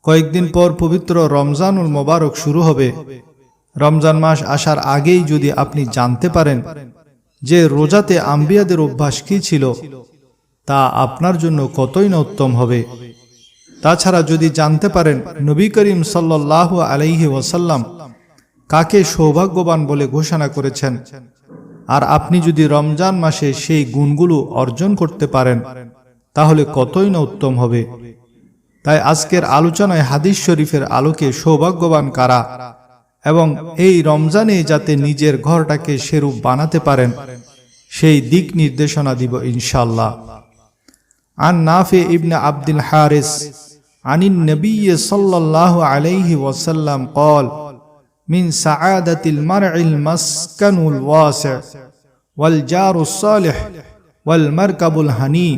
কয়েকদিন পর পবিত্র রমজানুল মোবারক শুরু হবে। রমজান মাস আসার আগেই যদি আপনি জানতে পারেন যে রোজাতে আম্বিয়াদের অভ্যাস কী ছিল, তা আপনার জন্য কতই না উত্তম হবে। তাছাড়া যদি জানতে পারেন নবী করিম সাল্লাল্লাহু আলাইহি ওয়াসাল্লাম কাকে সৌভাগ্যবান বলে ঘোষণা করেছেন, আর আপনি যদি রমজান মাসে সেই গুণগুলো অর্জন করতে পারেন, তাহলে কতই না উত্তম হবে। তাই আজকের আলোচনায় হাদিস শরীফের আলোকে সৌভাগ্যবান কারা এবং এই রমজানে যাতে নিজের ঘরটাকে সেরূপ বানাতে পারেন, সেই দিক নির্দেশনা দিব ইনশাআল্লাহ। আন নাফি ইবনে আব্দুল হারিস আনিন নবী সাল্লাল্লাহু আলাইহি ওয়াসাল্লাম قال من سعادة المرء المسكن الواسع والجار الصالح والمركب الهني।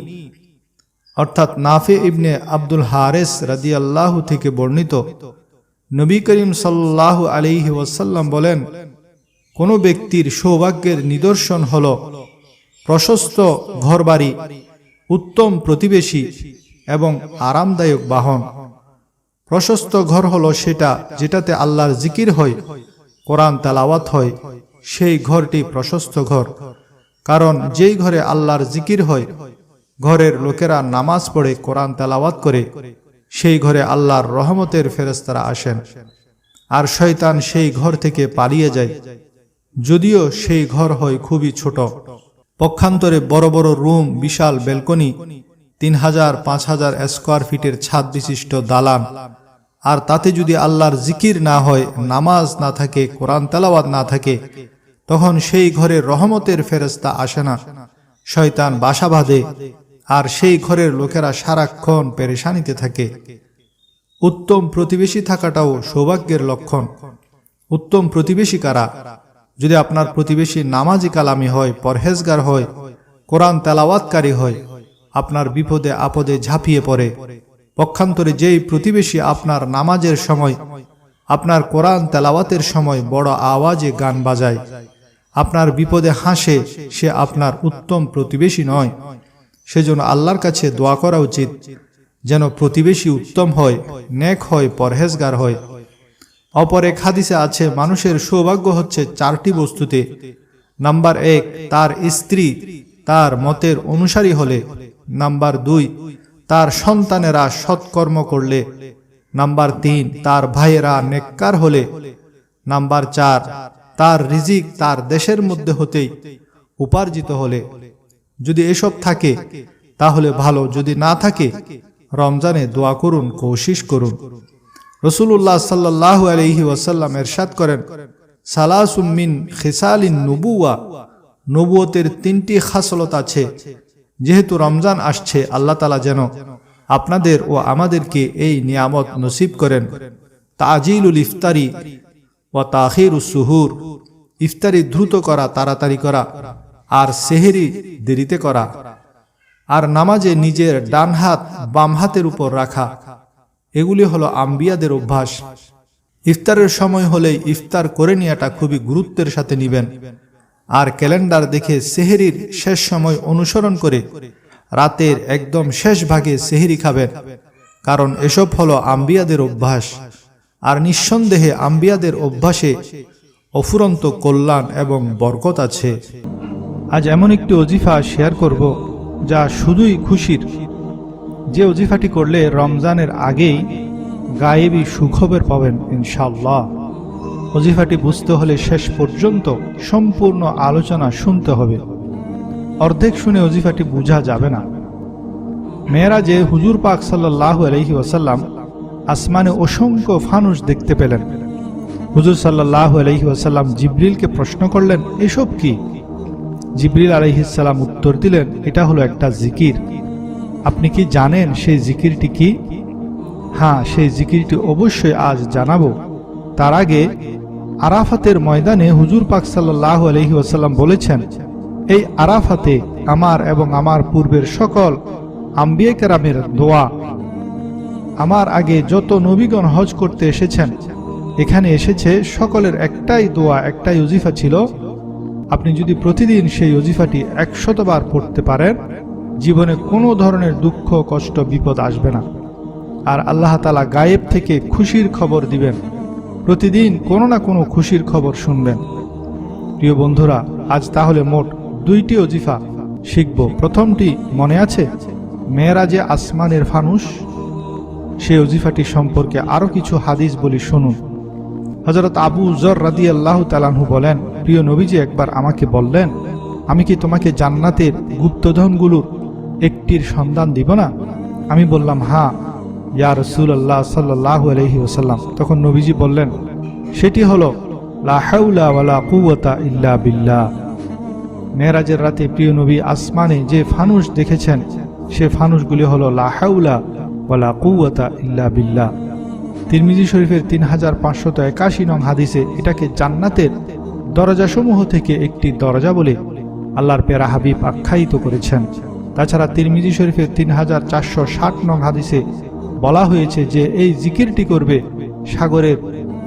অর্থাৎ নাফি ইবনে আব্দুল হারিস রাদিয়াল্লাহু থেকে বর্ণিত, নবী করিম সাল্লাল্লাহু আলাইহি ওয়াসাল্লাম বলেন, কোন ব্যক্তির সৌভাগ্যের নিদর্শন হল প্রশস্ত ঘরবাড়ি, উত্তম প্রতিবেশী এবং আরামদায়ক বাহন। প্রশস্ত ঘর হলো সেটা যেটাতে আল্লাহর জিকির হয়, কোরআন তেলাওয়াত হয়, সেই ঘরটি প্রশস্ত ঘর। কারণ যেই ঘরে আল্লাহর জিকির হয়, ঘরের লোকেরা নামাজ পড়ে কোরআন তেলাওয়াত করে, সেই ঘরে আল্লাহর রহমতের ফেরেশতারা আসেন, আর শয়তান সেই ঘর থেকে পালিয়ে যায়, যদিও সেই ঘর হয় খুবই ছোট। পক্ষান্তরে বড় বড় রুম, বিশাল বেলকনি, 3000-5000 স্কয়ার ফিটের ছাদ বিশিষ্ট দালান, আর তাতে যদি আল্লাহর জিকির না হয়, নামাজ না থাকে, কোরআন তেলাওয়াত না থাকে, তখন সেই ঘরে রহমতের ফেরেশতা আসে না, শয়তান বাসা বাঁধে, আর সেই ঘরের লোকেরা সারাক্ষণ পেরেশানিতে থাকে। উত্তম প্রতিবেশী থাকাটাও সৌভাগ্যের লক্ষণ। উত্তম প্রতিবেশী কারা? যদি আপনার প্রতিবেশী নামাজি কালামি হয়, পরহেজগার হয়, কোরআন তেলাওয়াতকারী হয়, আপনার বিপদে আপদে ঝাঁপিয়ে পড়ে। পক্ষান্তরে যেই প্রতিবেশী আপনার নামাজের সময়, আপনার কোরআন তেলাওয়াতের সময় বড় আওয়াজে গান বাজায়, আপনার বিপদে হাসে, সে আপনার উত্তম প্রতিবেশী নয়। সেজন্য আল্লাহর কাছে দোয়া করা উচিত যেন প্রতিবেশী উত্তম হয়, নেক হয়, পরহেজগার হয়। অপর এক হাদিসে আছে, মানুষের সৌভাগ্য হচ্ছে 4টি বস্তুতে। নাম্বার 1, তার স্ত্রী তার মতের অনুসারী হলে। নাম্বার 2, তার সন্তানেরা সৎকর্ম করলে। নাম্বার 3, তার ভাইয়েরা নেককার হলে। নাম্বার 4, তার রিজিক তার দেশের মধ্যে হতেই উপার্জিত হলে। যদি এসব থাকে তাহলে ভালো, যদি না থাকে রমজানে দোয়া করুন, কোশিশ করুন। রাসূলুল্লাহ সাল্লাল্লাহু আলাইহি ওয়াসাল্লাম ইরশাদ করেন, সালাসুম মিন খিসালিন নুবুওয়া, নবুয়তের 3টি খাসলত আছে। যেহেতু রমজান আসছে, আল্লাহ তাআলা যেন আপনাদের ও আমাদেরকে এই নিয়ামত নসিব করেন। তাজিলুল ইফতারি ওয়া তাখিরুস সুহুর, ইফতারি দ্রুত করা, তাড়াতাড়ি করা, আর সেহরি দেরিতে করা, আর নামাজে নিজের ডান হাত বাম হাতের উপর রাখা। এগুলি হলো আম্বিয়াদের অভ্যাস। ইফতারের সময় হলেই ইফতার করে নেওয়াটা খুবই গুরুত্বের সাথে নিবেন, আর ক্যালেন্ডার দেখে সেহরির শেষ সময় অনুসরণ করে রাতের একদম শেষ ভাগে সেহরি খাবেন, কারণ এসব হলো আম্বিয়াদের অভ্যাস। আর নিঃসন্দেহে আম্বিয়াদের অভ্যাসে অফুরন্ত কল্যাণ এবং বরকত আছে। আজ এমন একটি ওজিফা শেয়ার করব যা শুধুই খুশির, যে ওজিফাটি করলে রমজানের আগেই গায়েবী সুখবর পাবেন ইনশাআল্লাহ। ওজিফাটি বুঝতে হলে শেষ পর্যন্ত সম্পূর্ণ আলোচনা শুনতে হবে, অর্ধেক শুনে ওজিফাটি বোঝা যাবে না। মেরাজে হুজুর পাক সাল্লাল্লাহু আলাইহি ওয়াসাল্লাম আসমানে অসংখ্য ফানুস দেখতে পেলেন। হুজুর সাল্লাল্লাহু আলাইহি ওয়াসাল্লাম জিবরিলকে প্রশ্ন করলেন, এসব কি? জিবরিল আলাইহিস সালাম উত্তর দিলেন, এটা হলো একটা জিকির। আপনি কি জানেন সেই জিকিরটি কি? হ্যাঁ, সেই জিকিরটি অবশ্যই আজ জানাবো। তার আগে আরাফাতের ময়দানে হুজুর পাক সাল্লাল্লাহু আলাইহি ওয়াসাল্লাম বলেছেন, এই আরাফাতে আমার এবং আমার পূর্বের সকল আম্বিয়া কেরামের দোয়া, আমার আগে যত নবীগণ হজ করতে এসেছেন এখানে এসেছে, সকলের একটাই দোয়া, একটাই ওজিফা ছিল, আপনি যদি প্রতিদিন সেই ওজিফাটি 100 বার পড়তে পারেন, জীবনে কোনো ধরনের দুঃখ, কষ্ট, বিপদ আসবে না। আর আল্লাহ তাআলা গায়েব থেকে খুশির খবর দিবেন। প্রতিদিন কোনো না কোনো খুশির খবর শুনবেন। প্রিয় বন্ধুরা, আজ তাহলে মোট 2টি ওজিফা শিখব। প্রথমটি মনে আছে, মেরাজে আসমানের ফানুস। সেই ওজিফাটি সম্পর্কে আরো কিছু হাদিস বলি, শুনুন। হযরত আবু যর রাদিয়াল্লাহু তাআলা আনহু বলেন, প্রিয় নবীজি একবার আমাকে বললেন, আমি কি তোমাকে জান্নাতের গুপ্তধনগুলোর একটির সন্ধান দিব না? আমি বললাম, হ্যাঁ ইয়া রাসূলুল্লাহ সাল্লাল্লাহু আলাইহি ওয়াসাল্লাম। তখন নবীজি বললেন, সেটি হলো লা হাওলা ওয়ালা কুওয়াতা ইল্লা বিল্লাহ। মেরাজের রাতে প্রিয় নবী আসমানে যে ফানুস দেখেছেন, সে ফানুসগুলি হলো লা হাওলা ওয়ালা কুওয়াতা ইল্লা বিল্লাহ। তিরমিজি শরীফের 3581 নং হাদিসে এটাকে জান্নাতের দরজাসমূহ থেকে একটি দরজা বলে আল্লাহর প্যারা হাবিব আখ্যায়িত করেছেন। তাছাড়া তিরমিজি শরীফের 3460 নং হাদিসে বলা হয়েছে যে এই জিকিরটি করবে, সাগরের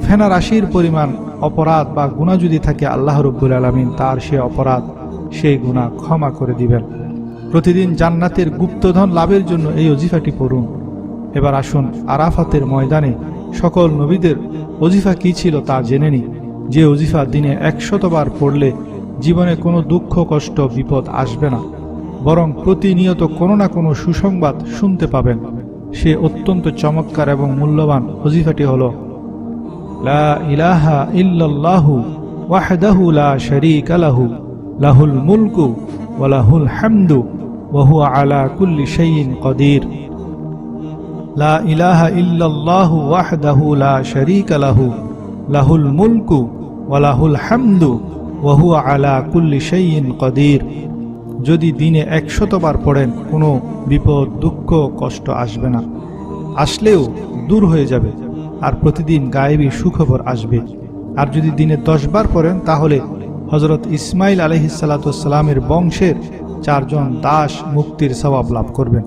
ফেনা রাশির পরিমাণ অপরাধ বা গুনাহ যদি থাকে, আল্লাহ রাব্বুল আলামিন তার সে অপরাধ, সেই গুনাহ ক্ষমা করে দিবেন। প্রতিদিন জান্নাতের গুপ্তধন লাভের জন্য এই ওজিফাটি পড়ুন। এবার আসুন আরাফাতের ময়দানে সকল নবীদের ওজিফা কি ছিল তা জেনে নি। যে ওজিফা দিনে 100 বার পড়লে জীবনে কোনো দুঃখ কষ্ট বিপদ আসবে না, বরং প্রতিনিয়ত কোনো না কোনো সুসংবাদ শুনতে পাবেন। সে অত্যন্ত চমৎকার এবং মূল্যবান ওজিফাটি হলো লা ইলাহা ইল্লাল্লাহু ওয়াহদাহু লা শারীকা লাহু লাহুল মুলকু ওয়া লাহুল হামদু ওয়া হুয়া আলা কুল্লি শাইইন কাদির। লা ইলাহা ইল্লাল্লাহু ওয়াহদাহু লা শারীকা লাহু লাহুল মুলকু ওয়া লাহুল হামদু ওয়া হুয়া আলা কুল্লি শাইইন কাদির। যদি দিনে 100 বার পড়েন, কোনো বিপদ দুঃখ কষ্ট আসবে না, আসলেও দূর হয়ে যাবে, আর প্রতিদিন গায়েবী সুখবর আসবে। আর যদি দিনে 10 বার পড়েন, তাহলে হযরত ইসমাইল আলাইহিস সালাতু ওয়াস সালামের বংশের 4 জন দাস মুক্তির সওয়াব লাভ করবেন।